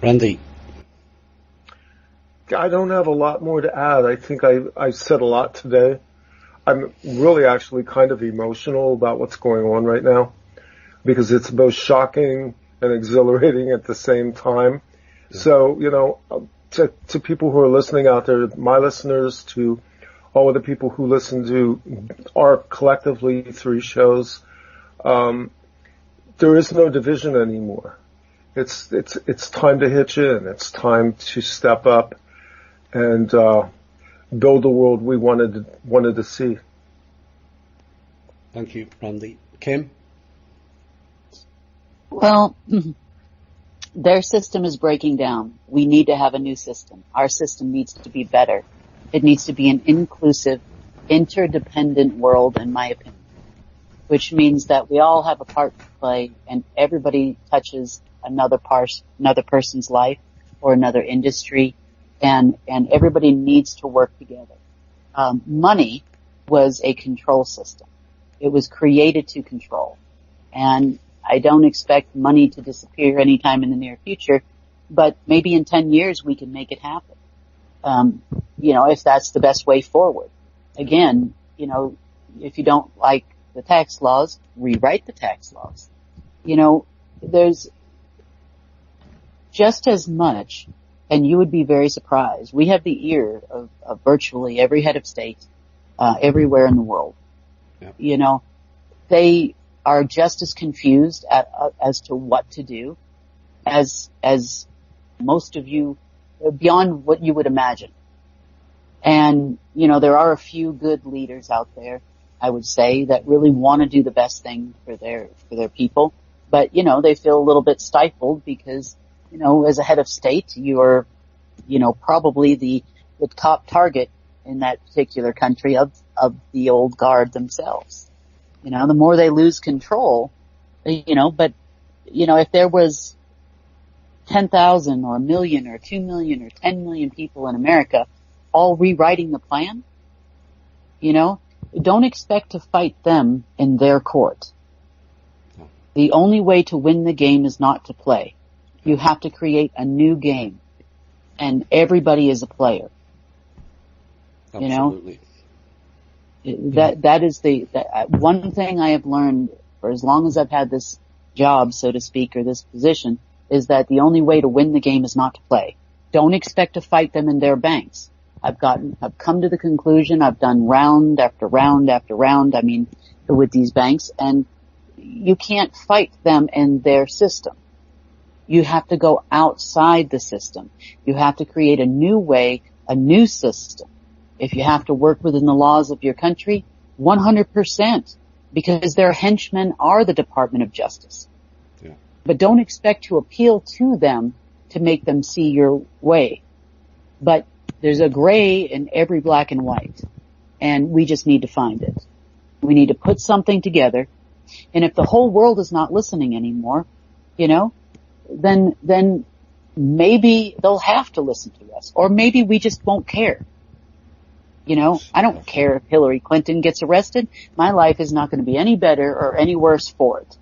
Randy. I don't have a lot more to add. I think I said a lot today. I'm really actually kind of emotional about what's going on right now because it's both shocking and exhilarating at the same time. Yeah. So, to people who are listening out there, my listeners, to all of the people who listen to our collectively 3 shows, there is no division anymore. It's time to hitch in. It's time to step up and build the world we wanted to see. Thank you, Randy. Kim? Well, their system is breaking down. We need to have a new system. Our system needs to be better. It needs to be an inclusive, interdependent world, in my opinion, which means that we all have a part to play and everybody touches another person's life or another industry, and everybody needs to work together. Money was a control system. It was created to control. And I don't expect money to disappear anytime in the near future, but maybe in 10 years we can make it happen. If that's the best way forward. Again, if you don't like the tax laws, rewrite the tax laws. There's just as much, and you would be very surprised. We have the ear of virtually every head of state, everywhere in the world. Yeah. They are just as confused as to what to do as most of you, beyond what you would imagine. And, there are a few good leaders out there, I would say, that really want to do the best thing for their people. But, they feel a little bit stifled because, as a head of state, you're, probably the top target in that particular country of the old guard themselves. The more they lose control, but, if there was 10,000 or 1 million or 2 million or 10 million people in America all rewriting the plan, don't expect to fight them in their court. The only way to win the game is not to play. You have to create a new game, and everybody is a player. Absolutely. That is one thing I have learned for as long as I've had this job, so to speak, or this position, is that the only way to win the game is not to play. Don't expect to fight them in their banks. I've come to the conclusion, I've done round after round after round, with these banks, and you can't fight them in their system. You have to go outside the system. You have to create a new way, a new system. If you have to work within the laws of your country, 100%, because their henchmen are the Department of Justice. Yeah. But don't expect to appeal to them to make them see your way. But there's a gray in every black and white, and we just need to find it. We need to put something together, and if the whole world is not listening anymore, then maybe they'll have to listen to us, or maybe we just won't care. I don't care if Hillary Clinton gets arrested. My life is not going to be any better or any worse for it.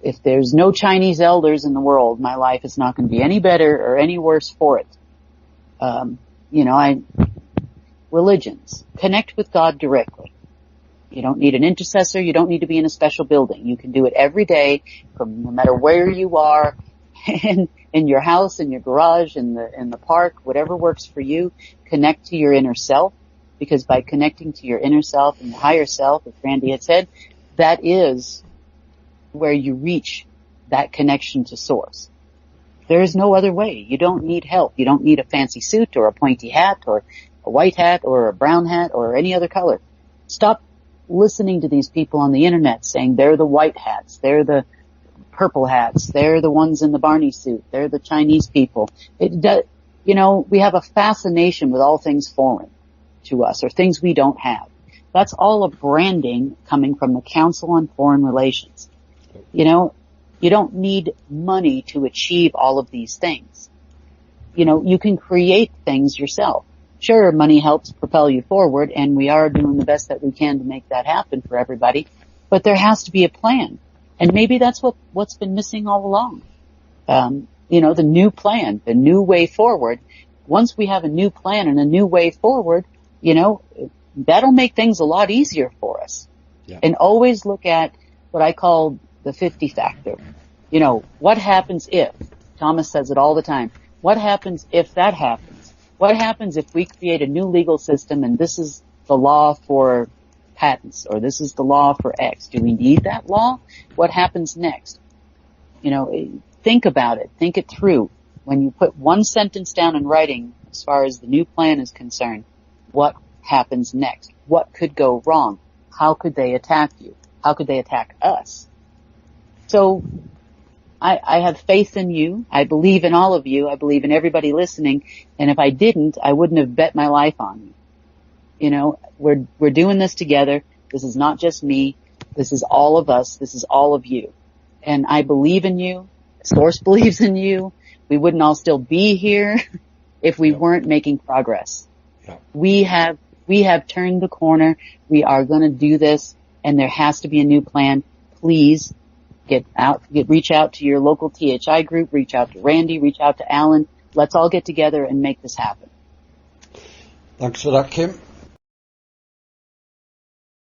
If there's no Chinese elders in the world, my life is not going to be any better or any worse for it. Religions. Connect with God directly. You don't need an intercessor. You don't need to be in a special building. You can do it every day, from no matter where you are, in your house, in your garage, in the park, whatever works for you. Connect to your inner self, because by connecting to your inner self and your higher self, as Randy had said, that is where you reach that connection to source. There is no other way. You don't need help. You don't need a fancy suit or a pointy hat or a white hat or a brown hat or any other color. Stop listening to these people on the internet saying they're the white hats, they're the purple hats, they're the ones in the Barney suit, they're the Chinese people. We have a fascination with all things foreign to us, or things we don't have. That's all a branding coming from the Council on Foreign Relations. You don't need money to achieve all of these things. You can create things yourself. Sure, money helps propel you forward, and we are doing the best that we can to make that happen for everybody, but there has to be a plan. And maybe that's what's been missing all along. The new plan, the new way forward. Once we have a new plan and a new way forward, that'll make things a lot easier for us. Yeah. And always look at what I call the 50 factor. What happens if? Thomas says it all the time. What happens if that happens? What happens if we create a new legal system and this is the law for patents, or this is the law for X? Do we need that law? What happens next? Think about it. Think it through. When you put one sentence down in writing, as far as the new plan is concerned, what happens next? What could go wrong? How could they attack you? How could they attack us? So I have faith in you. I believe in all of you. I believe in everybody listening. And if I didn't, I wouldn't have bet my life on you. We're doing this together. This is not just me. This is all of us. This is all of you. And I believe in you. Source believes in you. We wouldn't all still be here if we weren't making progress. Yeah. We have turned the corner. We are going to do this, and there has to be a new plan. Please reach out to your local THI group, reach out to Randy, reach out to Alan. Let's all get together and make this happen. Thanks for that, Kim.